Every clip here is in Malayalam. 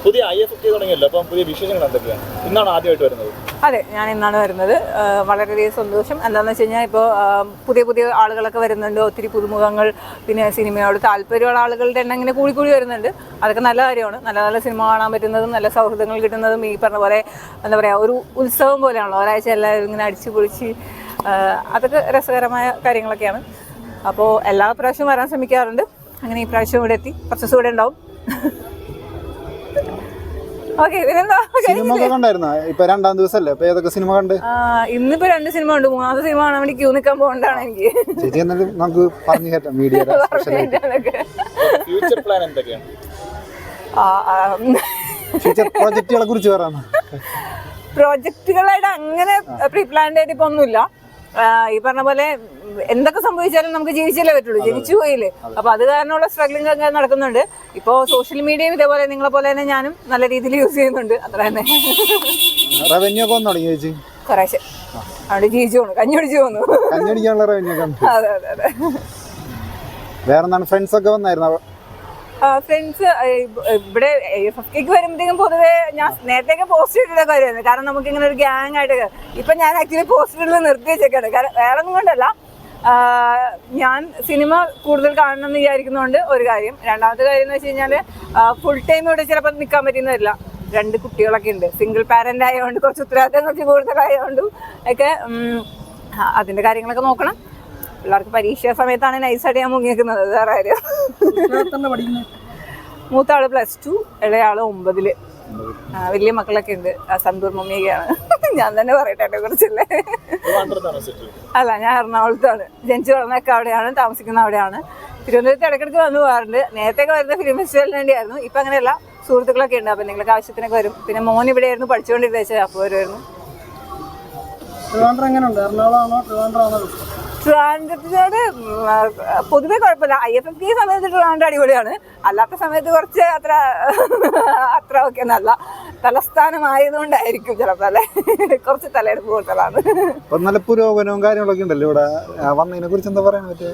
പുതിയ IFFK തുടങ്ങിയല്ലോ, അപ്പം പുതിയ വിശേഷങ്ങൾ എന്തൊക്കെയാണ്? ഇന്നാണ് ആദ്യമായിട്ട് വരുന്നത്. അതെ, ഞാൻ ഇന്നാണ് വരുന്നത്. വളരെയധികം സന്തോഷം. എന്താണെന്ന് വെച്ച് കഴിഞ്ഞാൽ ഇപ്പോൾ പുതിയ പുതിയ ആളുകളൊക്കെ വരുന്നുണ്ട്, ഒത്തിരി പുതുമുഖങ്ങൾ, പിന്നെ സിനിമയോട് താല്പര്യമുള്ള ആളുകളുടെ എണ്ണം ഇങ്ങനെ കൂടി വരുന്നുണ്ട്. അതൊക്കെ നല്ല കാര്യമാണ്. നല്ല നല്ല സിനിമ കാണാൻ പറ്റുന്നതും നല്ല സൗഹൃദങ്ങൾ കിട്ടുന്നതും ഈ പറഞ്ഞ പോലെ എന്താ പറയുക, ഒരു ഉത്സവം പോലെയാണല്ലോ. ഒരാഴ്ച എല്ലാവരും ഇങ്ങനെ അടിച്ചു പൊളിച്ച്, അതൊക്കെ രസകരമായ കാര്യങ്ങളൊക്കെയാണ്. അപ്പോൾ എല്ലാ പ്രാവശ്യവും വരാൻ ശ്രമിക്കാറുണ്ട്. അങ്ങനെ ഈ പ്രാവശ്യം ഇവിടെ എത്തി, കുറച്ച് ദിവസം ഇവിടെ ഉണ്ടാവും. രണ്ടാം ദിവസമല്ലേ, അപ്പൊ ഏതൊക്കെ സിനിമ കണ്ട്? ഇന്നിപ്പോ 2 സിനിമ ഉണ്ട്. 3ാമത്തെ സിനിമ കാണാൻ വേണ്ടി ക്യൂ നിൽക്കാൻ പോകണ്ടാണ് എനിക്ക്. നമുക്ക് പറഞ്ഞു കേട്ടാം മീഡിയ ഫ്യൂച്ചർ പ്ലാൻ എന്തൊക്കെയാണ്? ഫ്യൂച്ചർ പ്രോജക്റ്റുകളെ കുറിച്ച് പറയാം. പ്രോജക്റ്റുകളായിട്ട് അങ്ങനെ പ്രീ പ്ലാൻഡ് ആയിട്ട് ഇപ്പൊ ഒന്നുമില്ല. ഈ പറഞ്ഞ പോലെ എന്തൊക്കെ സംഭവിച്ചാലും നമുക്ക് ജീവിച്ചല്ലേ പറ്റുള്ളൂ, ജനിച്ചു പോയില്ലേ. അപ്പൊ അത് കാരണമുള്ള സ്ട്രഗ്ലിംഗ് ഒക്കെ നടക്കുന്നുണ്ട്. ഇപ്പൊ സോഷ്യൽ മീഡിയയും ഇതേപോലെ നിങ്ങളെ പോലെ തന്നെ ഞാനും നല്ല രീതിയിൽ യൂസ് ചെയ്യുന്നുണ്ട്. അത്ര തന്നെ. റവന്യൂ ഒക്കെ ഒന്ന് തുടങ്ങി ചേച്ചി? കുറേശ്ശെ അവിടെ ജീവിച്ചു പോണു, കഞ്ഞിടിച്ചു പോന്നു. കഞ്ഞടിക്കാനുള്ള റവന്യൂ ഒക്കെ? അതെ അതെ അതെ. വേറെന്താണ്, ഫ്രണ്ട്സ് ഒക്കെ വന്നായിരുന്നു? ഫ്രണ്ട്സ് ഇവിടെ IFFK വരുമ്പോഴത്തേക്കും പൊതുവെ ഞാൻ നേരത്തെയൊക്കെ പോസ്റ്റ് ഇട്ടിട്ട കാര്യമായിരുന്നു. കാരണം നമുക്ക് ഇങ്ങനെ ഒരു ഗ്യാങ് ആയിട്ട്. ഇപ്പൊ ഞാൻ ആക്ച്വലി പോസ്റ്റ് ഇടുന്നത് നിർത്തി വെച്ചേക്കാണ്. കാരണം വേറെ ഒന്നും കൊണ്ടല്ല, ഞാൻ സിനിമ കൂടുതൽ കാണണം എന്ന് വിചാരിക്കുന്നതുകൊണ്ട് ഒരു കാര്യം. രണ്ടാമത്തെ കാര്യം എന്ന് വെച്ച് കഴിഞ്ഞാൽ ഫുൾ ടൈം ഇവിടെ ചിലപ്പോൾ നിൽക്കാൻ പറ്റുന്നതല്ല. 2 കുട്ടികളൊക്കെ ഉണ്ട്. സിംഗിൾ പാരന്റ് ആയതുകൊണ്ട് കുറച്ച് ഉത്തരവാദിത്തം കുറച്ച് കൂടുതലായതുകൊണ്ടും ഒക്കെ അതിന്റെ കാര്യങ്ങളൊക്കെ നോക്കണം. പിള്ളേർക്ക് പരീക്ഷ സമയത്താണ് നൈസായിട്ട് ഞാൻ മുങ്ങിയേക്കുന്നത്. വേറെ കാര്യം. മൂത്താള് +2, ഇളയാള് 9. വലിയ മക്കളൊക്കെ ഉണ്ട്. സന്തൂർ മമ്മിയൊക്കെയാണ്. ഞാൻ തന്നെ പറയട്ടെ എന്നെ കുറിച്ചല്ലേ. അല്ല, ഞാൻ എറണാകുളത്താണ്. ജനിച്ചു വളർന്നൊക്കെ അവിടെയാണ്, താമസിക്കുന്ന അവിടെയാണ്. തിരുവനന്തപുരത്ത് ഇടയ്ക്കിടയ്ക്ക് വന്നു പോകാറുണ്ട്. നേരത്തെയൊക്കെ വരുന്ന ഫിലിം ഫെസ്റ്റിവലിന് വേണ്ടിയായിരുന്നു. ഇപ്പം അങ്ങനെയല്ല, സുഹൃത്തുക്കളൊക്കെ ഉണ്ട്. അപ്പം എന്തെങ്കിലും ആവശ്യത്തിനൊക്കെ വരും. പിന്നെ മോൻ ഇവിടെ ആയിരുന്നു പഠിച്ചുകൊണ്ടിരുന്നത്, അപ്പോൾ വരുമായിരുന്നു. ട്രിവാൻഡ്രത്തിനോട് പൊതുവെ കുഴപ്പമില്ല. IFFK സമയത്ത് ട്രിവാൻഡ്രം അടിപൊളിയാണ്. അല്ലാത്ത സമയത്ത് കുറച്ച് അത്ര ഒക്കെ നല്ല തലസ്ഥാനമായതുകൊണ്ടായിരിക്കും ചിലപ്പോൾ അല്ലെ, കുറച്ച് തലയെടുപ്പ് കൂടുതലാണ്. നല്ല പുരോഗമനവും കാര്യങ്ങളൊക്കെ ഉണ്ടല്ലോ ഇവിടെ. വന്നതിനെ കുറിച്ച് എന്താ പറയാൻ പറ്റുക?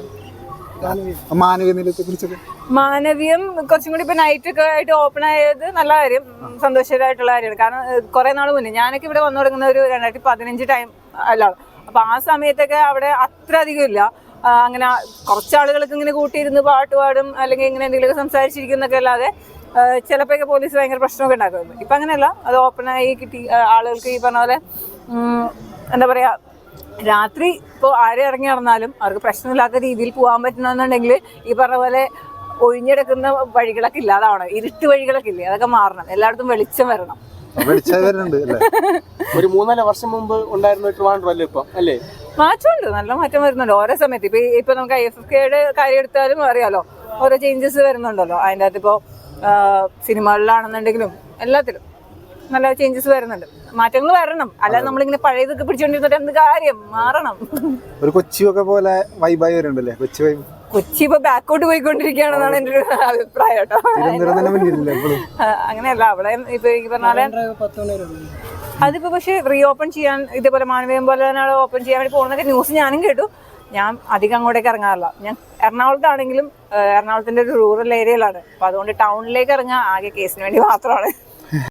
മാനവീയത്തെ കുറിച്ചൊക്കെ? മാനവീയം കുറച്ചും കൂടി ഇപ്പൊ നൈറ്റ് ഒക്കെ ആയിട്ട് ഓപ്പൺ ആയത് നല്ല കാര്യം, സന്തോഷകരമായിട്ടുള്ള കാര്യമാണ്. കാരണം കുറെ നാൾ മുന്നേ ഞാനൊക്കെ ഇവിടെ വന്നു തുടങ്ങുന്ന ഒരു 2015 ടൈം അല്ല. അപ്പൊ ആ സമയത്തൊക്കെ അവിടെ അത്ര അധികം ഇല്ല. അങ്ങനെ കുറച്ചാളുകൾക്ക് ഇങ്ങനെ കൂട്ടിയിരുന്ന് പാട്ട് പാടും, അല്ലെങ്കിൽ ഇങ്ങനെ എന്തെങ്കിലുമൊക്കെ സംസാരിച്ചിരിക്കുന്നൊക്കെ അല്ലാതെ ചിലപ്പോഴൊക്കെ പോലീസ് ഭയങ്കര പ്രശ്നമൊക്കെ ഉണ്ടാക്കുമായിരുന്നു. ഇപ്പം അങ്ങനെയല്ല, അത് ഓപ്പണായി കിട്ടി. ആളുകൾക്ക് ഈ പറഞ്ഞ പോലെ എന്താ പറയുക, രാത്രി ഇപ്പോൾ ആരെ ഇറങ്ങി നടന്നാലും അവർക്ക് പ്രശ്നമില്ലാത്ത രീതിയിൽ പോകാൻ പറ്റണമെന്നുണ്ടെങ്കിൽ ഈ പറഞ്ഞ പോലെ ഒഴിഞ്ഞെടുക്കുന്ന വഴികളൊക്കെ ഇല്ലാതാവണം. ഇരുട്ട് വഴികളൊക്കെ ഇല്ലേ, അതൊക്കെ മാറണം. എല്ലായിടത്തും വെളിച്ചം വരണം. ഒരു 3-4 വർഷം മുമ്പ് ഉണ്ടായിരുന്ന ട്രിവാൻഡ്രം അല്ലേ ഇപ്പം, അല്ലേ? മാറ്റമുണ്ട്, നല്ല മാറ്റം വരുന്നുണ്ട് ഓരോ സമയത്ത്. ഇപ്പൊ നമുക്ക് IFFKയുടെ കാര്യം എടുത്താലും അറിയാലോ, ഓരോ ചേഞ്ചസ് വരുന്നുണ്ടല്ലോ. അതിൻ്റെ അകത്ത് ഇപ്പോൾ സിനിമകളിലാണെന്നുണ്ടെങ്കിലും എല്ലാത്തിലും നല്ല ചേഞ്ചസ് വരുന്നുണ്ട്. മാറ്റങ്ങൾ വരണം. അല്ലാതെ നമ്മളിങ്ങനെ പഴയതൊക്കെ പിടിച്ചോണ്ടിരുന്നിട്ട് എന്ത് കാര്യം, മാറണം. ഒരു കൊച്ചിയൊക്കെ പോലെ വൈബായി വരുന്നുണ്ടല്ലേ? കൊച്ചി ഇപ്പൊ ബാക്കോട്ട് പോയിക്കൊണ്ടിരിക്കുകയാണെന്നാണ് എൻ്റെ ഒരു അഭിപ്രായം കേട്ടോ. അങ്ങനെയല്ല, അവിടെ ഇപ്പൊ ഈ പറഞ്ഞാല് അതിപ്പോ പക്ഷെ റീ ഓപ്പൺ ചെയ്യാൻ ഇതേപോലെ മാനവീയം പോലെ തന്നെ ഓപ്പൺ ചെയ്യാൻ വേണ്ടി പോകുന്നതൊക്കെ ന്യൂസ് ഞാനും കേട്ടു. ഞാൻ അധികം അങ്ങോട്ടേക്ക് ഇറങ്ങാറില്ല. ഞാൻ എറണാകുളത്താണെങ്കിലും എറണാകുളത്തിന്റെ ഒരു റൂറൽ ഏരിയയിലാണ്. അപ്പൊ അതുകൊണ്ട് ടൗണിലേക്ക് ഇറങ്ങാൻ ആകെ കേസിന് വേണ്ടി മാത്രമാണ്.